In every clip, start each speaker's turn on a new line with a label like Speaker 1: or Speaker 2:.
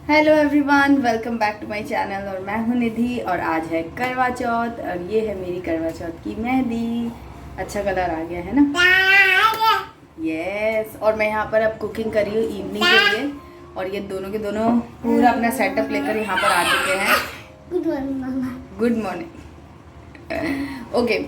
Speaker 1: Hello everyone, welcome back to my channel. और मैं हूं निधि और आज है करवा चौथ और ये है मेरी करवा चौथ की मेहंदी। अच्छा कलर आ गया है ना? यस। और मैं यहाँ पर अब कुकिंग कर रही हूँ इवनिंग के लिए। और ये दोनों के दोनों पूरा अपना सेटअप लेकर यहाँ पर आ चुके हैं। Good morning. ओके,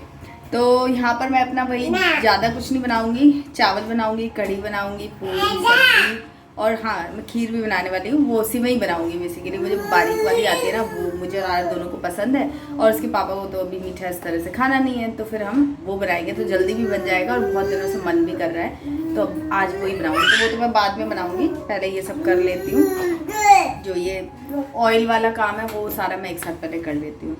Speaker 1: तो यहाँ पर मैं अपना वही ज़्यादा कुछ नहीं बनाऊंगी। चावल बनाऊंगी, कढ़ी बनाऊंगी, पूरी सब्जी और हाँ, मैं खीर भी बनाने वाली हूँ। वो उसी में ही बनाऊंगी बेसिकली। मुझे बारीक वाली आती है ना, वो मुझे और आरा दोनों को पसंद है। और उसके पापा को तो अभी मीठा इस तरह से खाना नहीं है, तो फिर हम वो बनाएंगे तो जल्दी भी बन जाएगा और बहुत दिनों से मन भी कर रहा है। तो अब आज वही बनाऊंगी। तो वो तो मैं बाद में बनाऊंगी, पहले ये सब कर लेती हूँ। जो ये ऑयल वाला काम है वो सारा मैं एक साथ पहले कर लेती हूँ।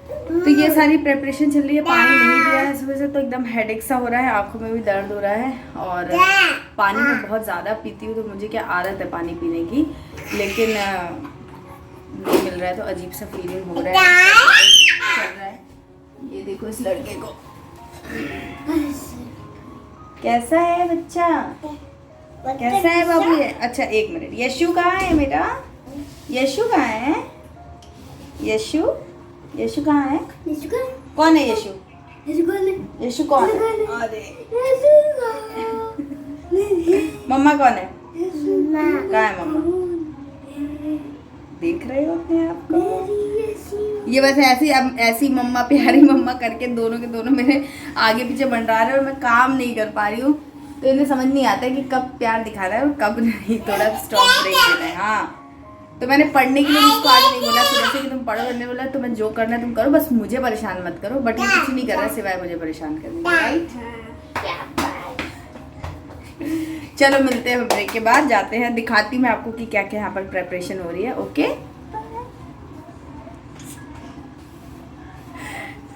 Speaker 1: तो ये सारी प्रिपरेशन चल रही है। पानी नहीं पिया है सुबह से, तो एकदम हेडेक सा हो रहा है, आंखों में भी दर्द हो रहा है। और पानी मैं बहुत ज़्यादा पीती हूँ, तो मुझे क्या आदत है पानी पीने की, लेकिन नहीं मिल रहा है तो अजीब सा फीलिंग हो रहा है। चल रहा है। ये देखो इस लड़के को, कैसा है बच्चा, कैसा है बाबू ये? अच्छा एक मिनट, यशु कहाँ है मेरा? यशु कहाँ है? यशु, यशु कहाँ है? कौन है यशु? यशु कौन है? अरे मम्मा कौन है? कहाँ है मम्मा? देख रहे हो अपने आप को? ये बस ऐसी मम्मा, प्यारी मम्मा करके दोनों के दोनों मेरे आगे पीछे मंडरा रहे हैं और मैं काम नहीं कर पा रही हूँ। तो इन्हें समझ नहीं आता है कि कब प्यार दिखाना है और कब नहीं। थोड़ा स्टॉप ब्रेक देना है। हाँ, तो मैंने पढ़ने के लिए उसको आज नहीं बोला सुबह से कि तुम पढ़ो, करने बोला तो मैं जो करना है तुम करो, बस मुझे परेशान मत करो। बट ये कुछ नहीं कर रहा सिवाय मुझे परेशान करने के, राइट? चलो मिलते हैं ब्रेक के बाद, जाते हैं, दिखाती मैं आपको कि क्या क्या यहाँ पर प्रेपरेशन हो रही है। ओके।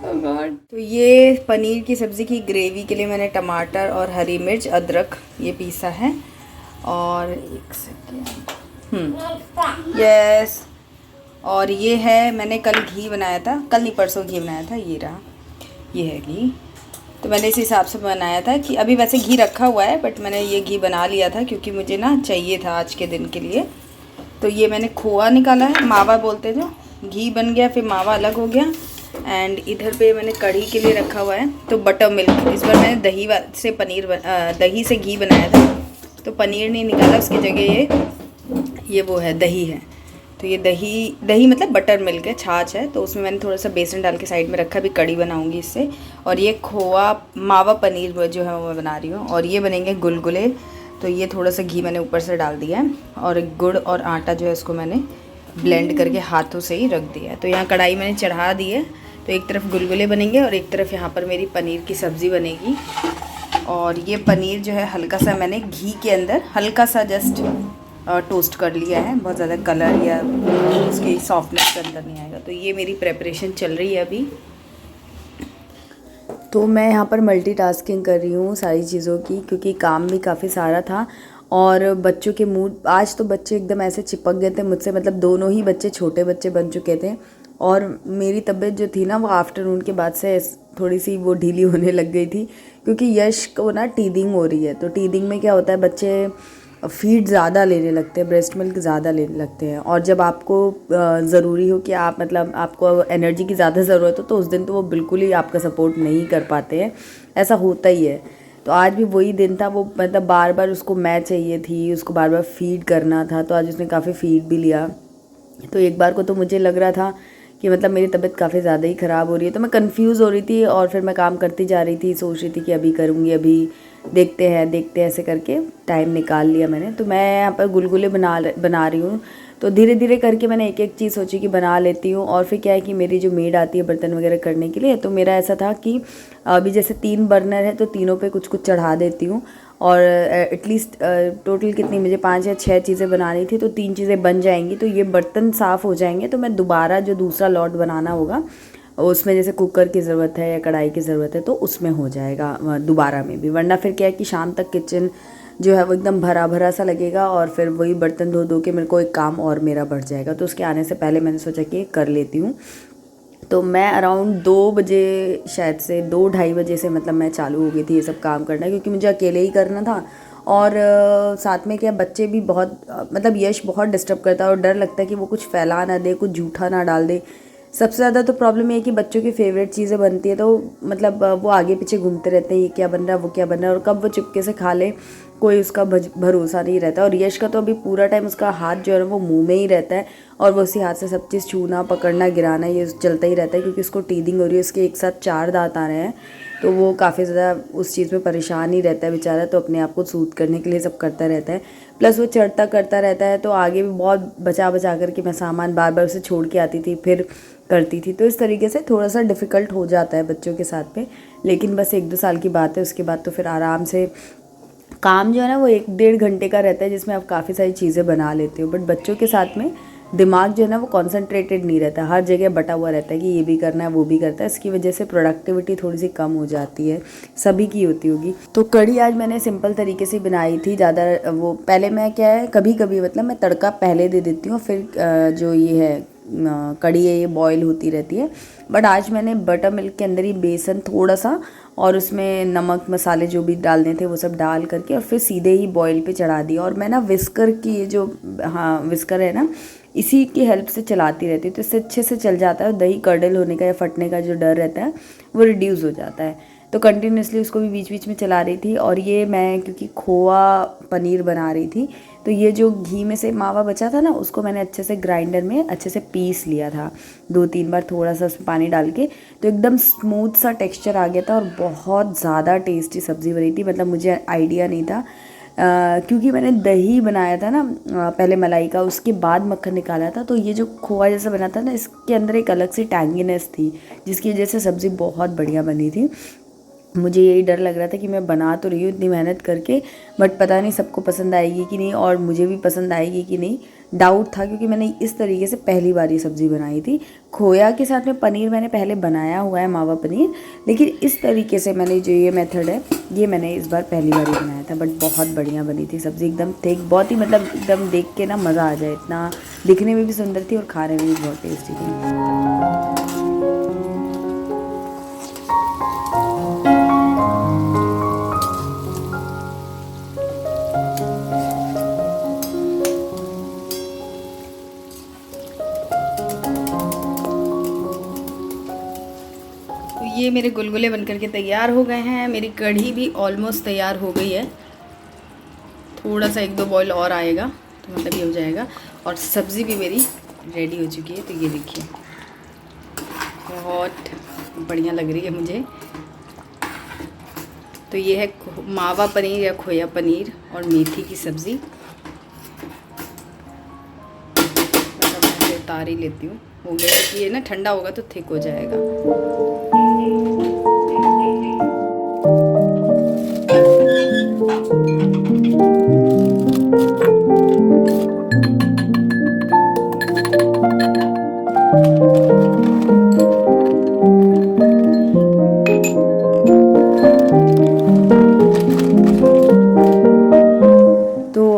Speaker 1: तो ये पनीर की सब्ज़ी की ग्रेवी के लिए मैंने टमाटर और हरी मिर्च, अदरक ये पीसा है। और एक सेकेंड, यस। और ये है, मैंने कल घी बनाया था, कल नहीं परसों घी बनाया था, ये रहा, ये है घी। तो मैंने इस हिसाब से बनाया था कि अभी वैसे घी रखा हुआ है, बट मैंने ये घी बना लिया था क्योंकि मुझे ना चाहिए था आज के दिन के लिए। तो ये मैंने खोआ निकाला है, मावा बोलते हैं जो, घी बन गया, फिर मावा अलग हो गया। एंड इधर पे मैंने कढ़ी के लिए रखा हुआ है तो बटर मिल्क। इस बार मैंने दही से घी बनाया था, तो पनीर नहीं निकाला, उसकी जगह ये वो है, दही है। तो ये दही मतलब बटर मिल्क है, छाछ है। तो उसमें मैंने थोड़ा सा बेसन डाल के साइड में रखा, भी कड़ी बनाऊंगी इससे। और ये खोआ मावा पनीर जो है वो मैं बना रही हूँ। और ये बनेंगे गुलगुले। तो ये थोड़ा सा घी मैंने ऊपर से डाल दिया है। और गुड़ और आटा जो है इसको मैंने ब्लेंड करके हाथों से ही रख दिया है। तो यहाँ कढ़ाई मैंने चढ़ा दी है। तो एक तरफ गुलगुले बनेंगे और एक तरफ यहाँ पर मेरी पनीर की सब्ज़ी बनेगी। और ये पनीर जो है हल्का सा मैंने घी के अंदर हल्का सा जस्ट टोस्ट कर लिया है, बहुत ज़्यादा कलर या उसकी सॉफ्टनेस के अंदर नहीं आएगा। तो ये मेरी प्रेपरेशन चल रही है अभी। तो मैं यहाँ पर मल्टीटास्किंग कर रही हूँ सारी चीज़ों की, क्योंकि काम भी काफ़ी सारा था। और बच्चों के मूड, आज तो बच्चे एकदम ऐसे चिपक गए थे मुझसे, मतलब दोनों ही बच्चे छोटे बच्चे बन चुके थे। और मेरी तबीयत जो थी ना, वो आफ्टरनून के बाद से थोड़ी सी वो ढीली होने लग गई थी, क्योंकि यश को ना टीदिंग हो रही है। तो टीदिंग में क्या होता है, बच्चे फीड ज़्यादा लेने लगते हैं, ब्रेस्ट मिल्क ज़्यादा लेने लगते हैं। और जब आपको ज़रूरी हो कि आप मतलब आपको एनर्जी की ज़्यादा ज़रूरत हो, तो उस दिन तो वो बिल्कुल ही आपका सपोर्ट नहीं कर पाते हैं, ऐसा होता ही है। तो आज भी वही दिन था, वो मतलब बार बार उसको मैं चाहिए थी, उसको बार बार फीड करना था। तो आज उसने काफ़ी फीड भी लिया। तो एक बार को तो मुझे लग रहा था कि मतलब मेरी तबीयत काफ़ी ज़्यादा ही ख़राब हो रही है। तो मैं कंफ्यूज हो रही थी और फिर मैं काम करती जा रही थी, सोच रही थी कि अभी करूँगी, अभी देखते हैं ऐसे करके टाइम निकाल लिया मैंने। तो मैं यहाँ पर गुलगुले बना रही हूँ। तो धीरे धीरे करके मैंने एक एक चीज़ सोची कि बना लेती हूँ। और फिर क्या है कि मेरी जो मेड आती है बर्तन वगैरह करने के लिए, तो मेरा ऐसा था कि अभी जैसे 3 बर्नर है तो तीनों पे कुछ कुछ चढ़ा देती हूँ। और एटलीस्ट टोटल कितनी मुझे 5 या 6 चीज़ें बनानी थी, तो 3 चीज़ें बन जाएंगी, तो ये बर्तन साफ़ हो जाएंगे। तो मैं दोबारा जो दूसरा लॉट बनाना होगा उसमें जैसे कुकर की ज़रूरत है या कढ़ाई की ज़रूरत है, तो उसमें हो जाएगा दोबारा में भी। वरना फिर क्या है कि शाम तक किचन जो है वो एकदम भरा भरा सा लगेगा और फिर वही बर्तन धो धो के मेरे को एक काम और मेरा बढ़ जाएगा। तो उसके आने से पहले मैंने सोचा कि कर लेती हूँ। तो मैं अराउंड 2 बजे, शायद से 2 ढाई बजे से मतलब मैं चालू हो गई थी ये सब काम करना, क्योंकि मुझे अकेले ही करना था। और साथ में क्या बच्चे भी बहुत मतलब यश बहुत डिस्टर्ब करता है और डर लगता है कि वो कुछ फैला ना दे, कुछ झूठा ना डाल दे। सबसे ज़्यादा तो प्रॉब्लम ये है कि बच्चों की फेवरेट चीज़ें बनती है तो मतलब वो आगे पीछे घूमते रहते हैं, ये क्या बन रहा है, वो क्या बन रहा है, और कब वो चुपके से खा ले कोई उसका भरोसा नहीं रहता। और यश का तो अभी पूरा टाइम उसका हाथ जो है वो मुंह में ही रहता है और वो उसी हाथ से सब चीज़ छूना पकड़ना गिराना ये चलता ही रहता है, क्योंकि उसको टीदिंग हो रही है, उसके एक साथ 4 दांत आ रहे हैं, तो वो काफ़ी ज़्यादा उस चीज़ में परेशान ही रहता है बेचारा। तो अपने आप को सूद करने के लिए सब करता रहता है, प्लस वो चढ़ता करता रहता है। तो आगे भी बहुत बचा बचा करके मैं सामान बार बार उसे छोड़ के आती थी, फिर करती थी। तो इस तरीके से थोड़ा सा डिफ़िकल्ट हो जाता है बच्चों के साथ में, लेकिन बस 1-2 साल की बात है, उसके बाद तो फिर आराम से काम जो है ना वो 1-1.5 घंटे का रहता है जिसमें आप काफ़ी सारी चीज़ें बना लेते हो। बट बच्चों के साथ में दिमाग जो है ना वो कॉन्सेंट्रेटेड नहीं रहता, हर जगह बटा हुआ रहता है कि ये भी करना है वो भी करता है। इसकी वजह से प्रोडक्टिविटी थोड़ी सी कम हो जाती है, सभी की होती होगी। तो कढ़ी आज मैंने सिंपल तरीके से बनाई थी, ज़्यादा वो पहले मैं क्या है कभी कभी मतलब मैं तड़का पहले दे देती हूँ, फिर जो ये है कढ़ी है ये बॉईल होती रहती है। बट आज मैंने बटर मिल्क के अंदर ही बेसन थोड़ा सा और उसमें नमक मसाले जो भी डालने थे वो सब डाल करके और फिर सीधे ही बॉईल पे चढ़ा दिया। और मैं ना विस्कर की ये जो हाँ विस्कर है ना, इसी की हेल्प से चलाती रहती हूँ, तो इससे अच्छे से चल जाता है। दही कर्डल होने का या फटने का जो डर रहता है वो रिड्यूस हो जाता है। तो कंटिन्यूसली उसको भी बीच बीच में चला रही थी। और ये मैं क्योंकि खोआ पनीर बना रही थी, तो ये जो घी में से मावा बचा था ना उसको मैंने अच्छे से ग्राइंडर में अच्छे से पीस लिया था 2-3 बार, थोड़ा सा उसमें पानी डाल के, तो एकदम स्मूथ सा टेक्सचर आ गया था और बहुत ज़्यादा टेस्टी सब्ज़ी बनी थी। मतलब मुझे आइडिया नहीं था क्योंकि मैंने दही बनाया था ना पहले मलाई का, उसके बाद मक्खन निकाला था, तो ये जो खोआ जैसा बना था ना इसके अंदर एक अलग सी टैंगीनेस थी जिसकी वजह से सब्ज़ी बहुत बढ़िया बनी थी। मुझे यही डर लग रहा था कि मैं बना तो रही हूँ इतनी मेहनत करके, बट पता नहीं सबको पसंद आएगी कि नहीं और मुझे भी पसंद आएगी कि नहीं, डाउट था। क्योंकि मैंने इस तरीके से पहली बार ये सब्ज़ी बनाई थी। खोया के साथ में पनीर मैंने पहले बनाया हुआ है, मावा पनीर, लेकिन इस तरीके से मैंने जो ये मेथड है ये मैंने इस बार पहली बार ही बनाया था। बट बहुत बढ़िया बनी थी सब्ज़ी, एकदम थिक, बहुत ही मतलब एकदम देख के ना मज़ा आ जाए, इतना दिखने में भी सुंदर थी और खाने में भी बहुत टेस्टी थी। ये मेरे गुलगुले बनकर के तैयार हो गए हैं। मेरी कढ़ी भी ऑलमोस्ट तैयार हो गई है, थोड़ा सा 1-2 बॉईल और आएगा तो मतलब ये हो जाएगा। और सब्ज़ी भी मेरी रेडी हो चुकी है। तो ये देखिए बहुत बढ़िया लग रही है मुझे। तो ये है मावा पनीर या खोया पनीर और मेथी की सब्ज़ी। मैं उतार ही लेती हूँ, हो गया, क्योंकि ये ना ठंडा होगा तो थिक हो जाएगा।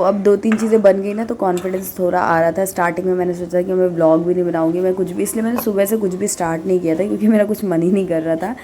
Speaker 1: अब 2-3 चीज़ें बन गई ना तो कॉन्फिडेंस थोड़ा आ रहा था। स्टार्टिंग में मैंने सोचा कि मैं व्लॉग भी नहीं बनाऊंगी, मैं कुछ भी, इसलिए मैंने सुबह से कुछ भी स्टार्ट नहीं किया था क्योंकि मेरा कुछ मन ही नहीं कर रहा था।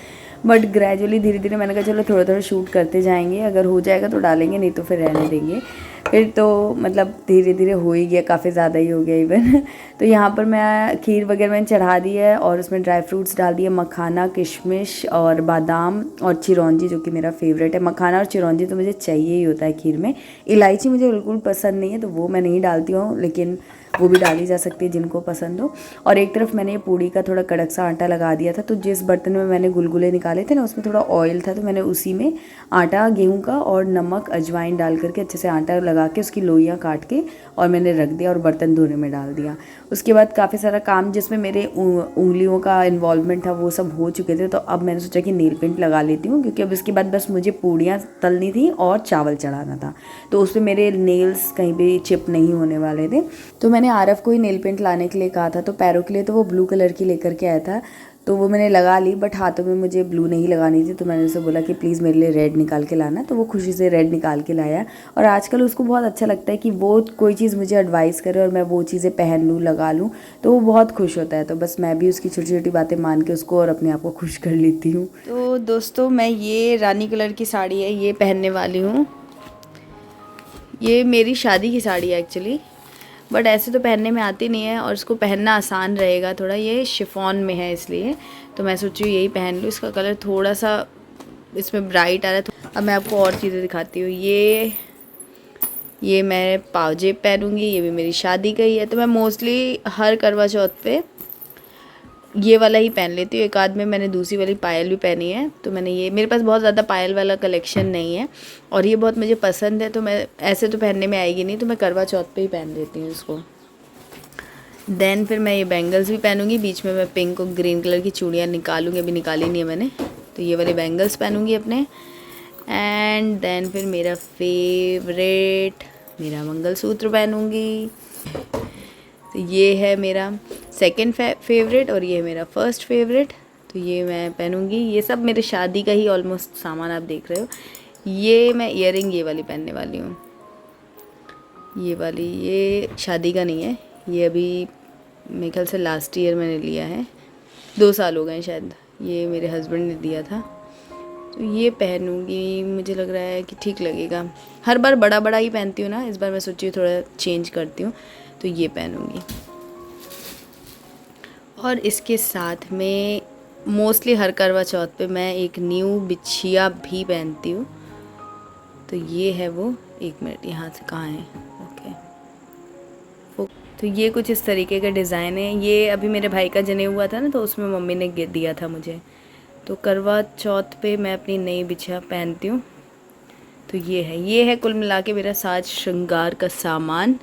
Speaker 1: बट ग्रेजुअली धीरे धीरे मैंने कहा चलो थोड़ा थोड़ा शूट करते जाएंगे, अगर हो जाएगा तो डालेंगे, नहीं तो फिर रहने देंगे। फिर तो मतलब धीरे धीरे हो ही गया, काफ़ी ज़्यादा ही हो गया इवन। तो यहाँ पर मैं खीर वगैरह मैंने चढ़ा दी है और उसमें ड्राई फ्रूट्स डाल दिए, मखाना, किशमिश और बादाम और चिरौंजी जो कि मेरा फेवरेट है। मखाना और चिरौंजी तो मुझे चाहिए ही होता है खीर में। इलायची मुझे बिल्कुल पसंद नहीं है तो वो मैं नहीं डालती हूँ, लेकिन वो भी डाली जा सकती है जिनको पसंद हो। और एक तरफ मैंने ये पूड़ी का थोड़ा कड़क सा आटा लगा दिया था, तो जिस बर्तन में मैंने गुलगुले निकाले थे ना उसमें थोड़ा ऑयल था, तो मैंने उसी में आटा गेहूं का और नमक अजवाइन डाल करके अच्छे से आटा लगा के उसकी लोइयाँ काट के और मैंने रख दिया और बर्तन धोने में डाल दिया। उसके बाद काफ़ी सारा काम जिसमें मेरे उंगलियों का इन्वॉल्वमेंट था वो सब हो चुके थे, तो अब मैंने सोचा कि नेल पेंट लगा लेती हूँ, क्योंकि अब इसके बाद बस मुझे पूड़ियाँ तलनी थी और चावल चढ़ाना था, तो उसमें मेरे नेल्स कहीं भी चिप नहीं होने वाले थे। तो मैंने आरव को ही नेल पेंट लाने के लिए कहा था, तो पैरों के लिए तो वो ब्लू कलर की लेकर के आया था, तो वो मैंने लगा ली। बट हाथों में मुझे ब्लू नहीं लगानी थी, तो मैंने उसे बोला कि प्लीज़ मेरे लिए रेड निकाल के लाना, तो वो खुशी से रेड निकाल के लाया। और आजकल उसको बहुत अच्छा लगता है कि वो कोई चीज़ मुझे एडवाइस करे और मैं वो चीज़ें पहन लूँ, लगा लूँ, तो वो बहुत खुश होता है। तो बस मैं भी उसकी छोटी छोटी बातें मान के उसको और अपने आप को खुश कर लेती हूँ। तो दोस्तों मैं ये रानी कलर की साड़ी है ये पहनने वाली हूँ, ये मेरी शादी की साड़ी है एक्चुअली, बट ऐसे तो पहनने में आती नहीं है और इसको पहनना आसान रहेगा थोड़ा। ये शिफॉन में है इसलिए तो मैं सोची यही पहन लूँ। इसका कलर थोड़ा सा इसमें ब्राइट आ रहा है। अब मैं आपको और चीज़ें दिखाती हूँ। ये मैं पावजेब पहनूँगी, ये भी मेरी शादी का ही है। तो मैं मोस्टली हर करवा चौथ पे ये वाला ही पहन लेती हूँ। एक आध में मैंने दूसरी वाली पायल भी पहनी है। तो मैंने ये, मेरे पास बहुत ज़्यादा पायल वाला कलेक्शन नहीं है और ये बहुत मुझे पसंद है, तो मैं ऐसे तो पहनने में आएगी नहीं, तो मैं करवा चौथ पे ही पहन लेती हूँ इसको। देन फिर मैं ये बैंगल्स भी पहनूँगी। बीच में मैं पिंक और ग्रीन कलर की चूड़ियाँ निकालूँगी, अभी निकाली नहीं है मैंने। तो ये वाले बैंगल्स पहनूँगी अपने। एंड देन फिर मेरा फेवरेट, मेरा मंगलसूत्र पहनूँगी। तो ये है मेरा सेकंड फेवरेट और ये है मेरा फर्स्ट फेवरेट। तो ये मैं पहनूँगी। ये सब मेरे शादी का ही ऑलमोस्ट सामान आप देख रहे हो। ये मैं ईयरिंग ये वाली पहनने वाली हूँ। ये वाली, ये शादी का नहीं है, ये अभी मेरे ख्याल से लास्ट ईयर मैंने लिया है, 2 साल हो गए शायद। ये मेरे हस्बैंड ने दिया था। तो ये पहनूँगी, मुझे लग रहा है कि ठीक लगेगा। हर बार बड़ा बड़ा ही पहनती हूँ ना, इस बार मैं सोची हूँ थोड़ा चेंज करती हूँ, तो ये पहनूँगी। और इसके साथ में मोस्टली हर करवा चौथ पे मैं एक न्यू बिछिया भी पहनती हूँ। तो ये है वो, 1 मिनट, यहाँ से कहाँ है, ओके। तो ये कुछ इस तरीके का डिज़ाइन है। ये अभी मेरे भाई का जनेऊ हुआ था ना, तो उसमें मम्मी ने दिया था मुझे। तो करवा चौथ पे मैं अपनी नई बिछिया पहनती हूँ। तो ये है कुल मिला के मेरा साज श्रृंगार का सामान।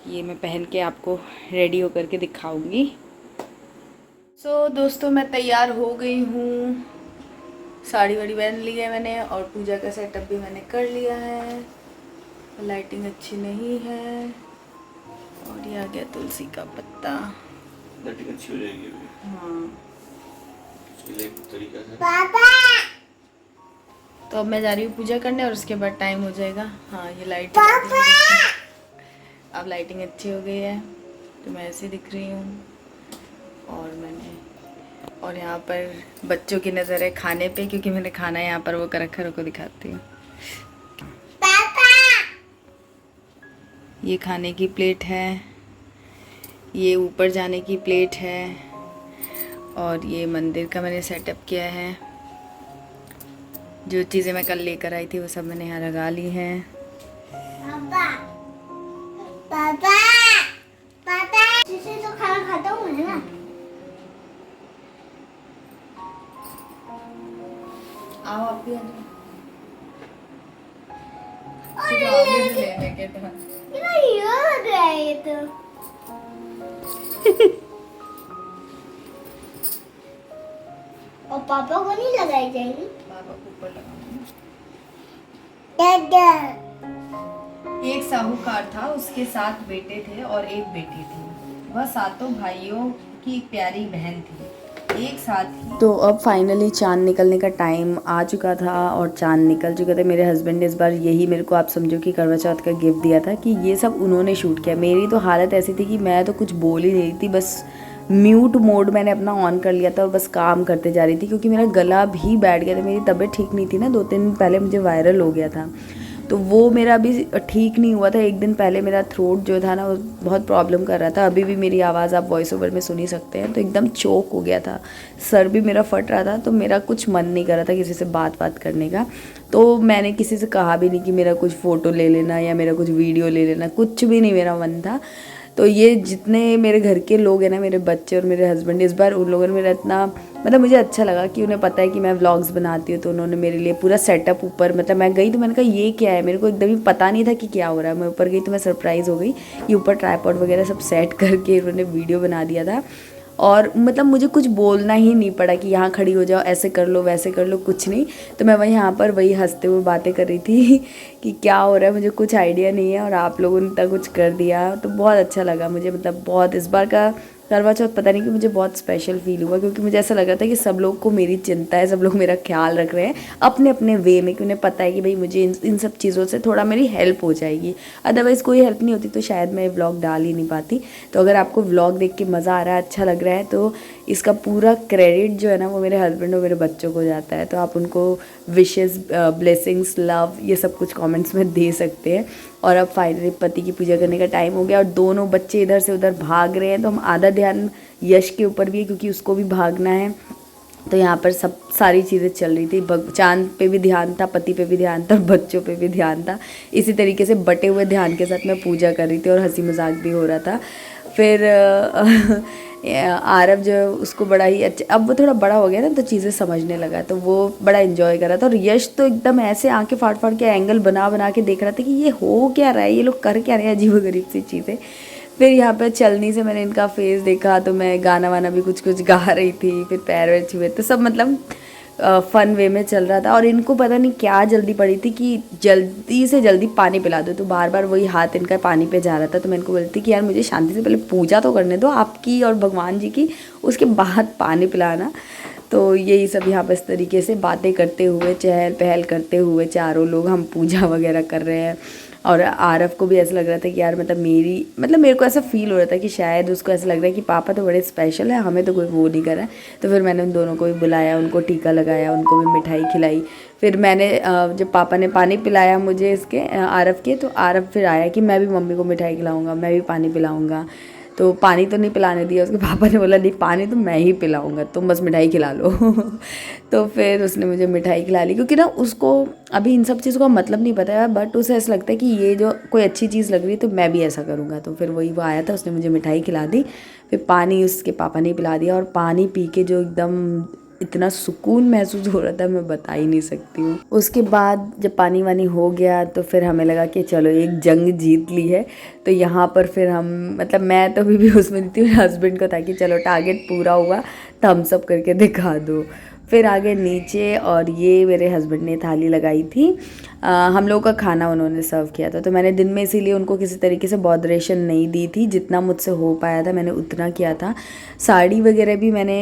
Speaker 1: ये मैं पहन के आपको रेडी होकर के दिखाऊंगी। सो दोस्तों, मैं तैयार हो गई हूँ। साड़ी वाड़ी पहन ली है मैंने और पूजा का सेटअप भी मैंने कर लिया है। लाइटिंग अच्छी नहीं है और ये आ गया तुलसी का पत्ता।
Speaker 2: लाइटिंग अच्छी हो जाएगी अभी।
Speaker 1: हाँ,
Speaker 2: तरीका है।
Speaker 1: तो अब मैं जा रही हूँ पूजा करने और उसके बाद टाइम हो जाएगा। हाँ, ये लाइट, अब लाइटिंग अच्छी हो गई है तो मैं ऐसे दिख रही हूँ। और यहाँ पर बच्चों की नज़र है खाने पे, क्योंकि मैंने खाना यहाँ पर वो कर रखा है, को दिखाती हूँ। ये खाने की प्लेट है, ये ऊपर जाने की प्लेट है और ये मंदिर का मैंने सेटअप किया है। जो चीज़ें मैं कल लेकर आई थी वो सब मैंने यहाँ लगा ली हैं।
Speaker 3: पापा तो खाना खाता हूँ ना।
Speaker 1: आओ आप भी
Speaker 3: और पापा को नहीं लगाई जाएगी।
Speaker 1: पापा को ऊपर लगाऊंगी।
Speaker 3: दादा,
Speaker 1: एक साहूकार था, उसके 7 बेटे थे और एक बेटी थी। वह सातों भाइयों की एक प्यारी बहन थी, एक साथ ही। तो अब फाइनली चांद निकलने का टाइम आ चुका था और चांद निकल चुका था। मेरे हस्बैंड ने इस बार यही मेरे को, आप समझो कि करवा चौथ का गिफ्ट दिया था कि ये सब उन्होंने शूट किया। मेरी तो हालत ऐसी थी कि मैं तो कुछ बोल ही नहीं थी, बस म्यूट मोड मैंने अपना ऑन कर लिया था और बस काम करते जा रही थी, क्योंकि मेरा गला भी बैठ गया था। मेरी तबीयत ठीक नहीं थी ना, 2-3 दिन पहले मुझे वायरल हो गया था, तो वो मेरा अभी ठीक नहीं हुआ था। 1 दिन पहले मेरा थ्रोट जो था ना वो बहुत प्रॉब्लम कर रहा था। अभी भी मेरी आवाज़ आप वॉइस ओवर में सुन ही सकते हैं। तो एकदम चोक हो गया था, सर भी मेरा फट रहा था, तो मेरा कुछ मन नहीं कर रहा था किसी से बात करने का। तो मैंने किसी से कहा भी नहीं कि मेरा कुछ फ़ोटो ले लेना या मेरा कुछ वीडियो ले लेना, कुछ भी नहीं मेरा मन था। तो ये जितने मेरे घर के लोग हैं ना, मेरे बच्चे और मेरे हस्बैंड, इस बार उन लोगों ने मेरा इतना, मतलब मुझे अच्छा लगा कि उन्हें पता है कि मैं व्लॉग्स बनाती हूँ, तो उन्होंने मेरे लिए पूरा सेटअप ऊपर, मतलब मैं गई तो मैंने कहा ये क्या है, मेरे को एकदम ही पता नहीं था कि क्या हो रहा है। मैं ऊपर गई तो मैं सरप्राइज़ हो गई कि ऊपर ट्राइपॉड वगैरह सब सेट करके उन्होंने वीडियो बना दिया था। और मतलब मुझे कुछ बोलना ही नहीं पड़ा कि यहाँ खड़ी हो जाओ, ऐसे कर लो वैसे कर लो, कुछ नहीं। तो मैं वही यहाँ पर वही हंसते हुए बातें कर रही थी कि क्या हो रहा है, मुझे कुछ आइडिया नहीं है और आप लोगों ने इतना कुछ कर दिया, तो बहुत अच्छा लगा मुझे। मतलब बहुत, इस बार का करवा चौथ पता नहीं कि मुझे बहुत स्पेशल फील हुआ, क्योंकि मुझे ऐसा लग रहा था कि सब लोग को मेरी चिंता है, सब लोग मेरा ख्याल रख रहे हैं अपने अपने वे में, कि उन्हें पता है कि भाई मुझे इन सब चीज़ों से थोड़ा मेरी हेल्प हो जाएगी। अदरवाइज़ कोई हेल्प नहीं होती तो शायद मैं व्लॉग डाल ही नहीं पाती। तो अगर आपको व्लॉग देख के मज़ा आ रहा है, अच्छा लग रहा है, तो इसका पूरा क्रेडिट जो है ना वो मेरे हस्बैंड और मेरे बच्चों को जाता है। तो आप उनको विशेस, ब्लेसिंग्स, लव, ये सब कुछ कमेंट्स में दे सकते हैं। और अब फाइनली पति की पूजा करने का टाइम हो गया और दोनों बच्चे इधर से उधर भाग रहे हैं। तो हम आधा ध्यान यश के ऊपर भी है क्योंकि उसको भी भागना है। तो यहाँ पर सब सारी चीज़ें चल रही थी। चांद पे भी ध्यान था, पति पे भी ध्यान था, बच्चों पे भी ध्यान था। इसी तरीके से बटे हुए ध्यान के साथ मैं पूजा कर रही थी और हंसी मजाक भी हो रहा था। फिर आरव जो उसको बड़ा ही अच्छा, अब वो थोड़ा बड़ा हो गया ना तो चीज़ें समझने लगा, तो वो बड़ा एंजॉय कर रहा था। और यश तो एकदम ऐसे आंखें फाड़ फाड़ के एंगल बना बना के देख रहा था कि ये हो क्या रहा है, ये लोग कर क्या रहे हैं, अजीबोगरीब सी चीज़ें। फिर यहाँ पे चलनी से मैंने इनका फेस देखा तो मैं गाना वाना भी कुछ कुछ गा रही थी। फिर पैर वैर छुए तो सब मतलब फ़न वे में चल रहा था। और इनको पता नहीं क्या जल्दी पड़ी थी कि जल्दी से जल्दी पानी पिला दो, तो बार बार वही हाथ इनका पानी पे जा रहा था। तो मैं इनको बोलती कि यार मुझे शांति से पहले पूजा तो करने दो आपकी और भगवान जी की, उसके बाद पानी पिलाना। तो यही सब यहाँ पर इस तरीके से बातें करते हुए, चहल पहल करते हुए चारों लोग हम पूजा वगैरह कर रहे हैं। और आरव को भी ऐसा लग रहा था कि यार मेरे को ऐसा फील हो रहा था कि शायद उसको ऐसा लग रहा है कि पापा तो बड़े स्पेशल है, हमें तो कोई वो नहीं कर रहा है। तो फिर मैंने उन दोनों को भी बुलाया, उनको टीका लगाया, उनको भी मिठाई खिलाई। फिर मैंने जब पापा ने पानी पिलाया मुझे इसके आरव के, तो आरव फिर आया कि मैं भी मम्मी को मिठाई खिलाऊँगा, मैं भी पानी पिलाऊँगा। तो पानी तो नहीं पिलाने दिया, उसके पापा ने बोला नहीं पानी तो मैं ही पिलाऊंगा, तुम बस मिठाई खिला लो। तो फिर उसने मुझे मिठाई खिला ली, क्योंकि ना उसको अभी इन सब चीज़ों का मतलब नहीं पता है, बट उसे ऐसा लगता है कि ये जो कोई अच्छी चीज़ लग रही है तो मैं भी ऐसा करूँगा। तो फिर वही वो आया था, उसने मुझे मिठाई खिला दी, फिर पानी उसके पापा ने पिला दिया। और पानी पी के जो एकदम इतना सुकून महसूस हो रहा था मैं बता ही नहीं सकती हूँ। उसके बाद जब पानी वानी हो गया तो फिर हमें लगा कि चलो एक जंग जीत ली है। तो यहाँ पर फिर हम मतलब मैं तो अभी भी उसमें थी, हस्बैंड को था कि चलो टारगेट पूरा हुआ, थम्स अप करके दिखा दो। फिर आगे नीचे और ये मेरे हस्बैंड ने थाली लगाई थी, हम लोगों का खाना उन्होंने सर्व किया था। तो मैंने दिन में इसीलिए उनको किसी तरीके से बॉदरेशन नहीं दी थी, जितना मुझसे हो पाया था मैंने उतना किया था। साड़ी वगैरह भी मैंने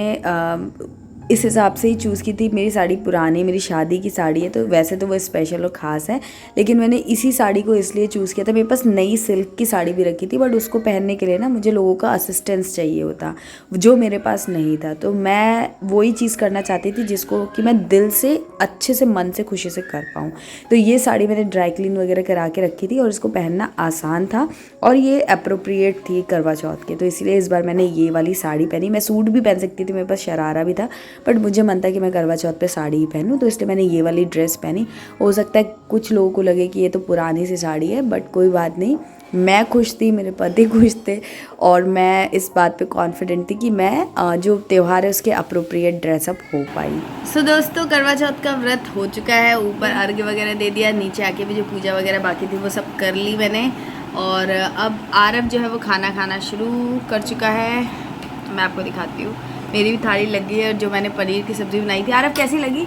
Speaker 1: इस हिसाब से ही चूज़ की थी। मेरी साड़ी पुरानी, मेरी शादी की साड़ी है, तो वैसे तो वो स्पेशल और ख़ास है, लेकिन मैंने इसी साड़ी को इसलिए चूज़ किया था। मेरे पास नई सिल्क की साड़ी भी रखी थी, बट उसको पहनने के लिए ना मुझे लोगों का असिस्टेंस चाहिए होता, जो मेरे पास नहीं था। तो मैं वही चीज़ करना चाहती थी जिसको कि मैं दिल से अच्छे से मन से खुशी से कर पाऊँ। तो ये साड़ी मैंने ड्राई क्लीन वगैरह करा के रखी थी और इसको पहनना आसान था और ये अप्रोप्रिएट थी करवा चौथ के, तो इसलिए इस बार मैंने ये वाली साड़ी पहनी। मैं सूट भी पहन सकती थी, मेरे पास शरारा भी था, बट मुझे मन था कि मैं करवा चौथ पे साड़ी ही पहनूं, तो इसलिए मैंने ये वाली ड्रेस पहनी। हो सकता है कुछ लोगों को लगे कि ये तो पुरानी सी साड़ी है, बट कोई बात नहीं, मैं खुश थी, मेरे पति खुश थे और मैं इस बात पे कॉन्फिडेंट थी कि मैं जो त्यौहार है उसके अप्रोप्रिएट ड्रेसअप हो पाई। सो दोस्तों, करवा चौथ का व्रत हो चुका है, ऊपर अर्घ्य वगैरह दे दिया, नीचे आके भी जो पूजा वगैरह बाकी थी वो सब कर ली मैंने। और अब आरव जो है वो खाना खाना शुरू कर चुका है, तो मैं आपको दिखाती हूँ। मेरी भी थाली लग गई है और जो मैंने पनीर की सब्ज़ी बनाई थी। आरव कैसी लगी?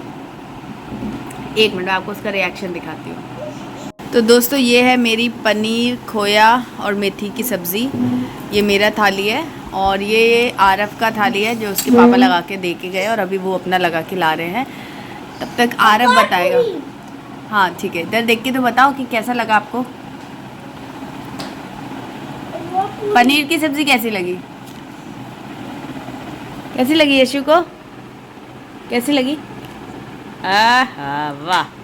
Speaker 1: एक मिनट आपको उसका रिएक्शन दिखाती हूँ। तो दोस्तों, ये है मेरी पनीर, खोया और मेथी की सब्ज़ी, ये मेरा थाली है और ये आरव का थाली है जो उसके पापा लगा के दे के गए और अभी वो अपना लगा के ला रहे हैं। तब तक आरव बताएगा। हाँ ठीक है, इधर देख के तो बताओ कि कैसा लगा आपको। पनीर की सब्ज़ी कैसी लगी? कैसी लगी यशु को? कैसी लगी? आहा वाह।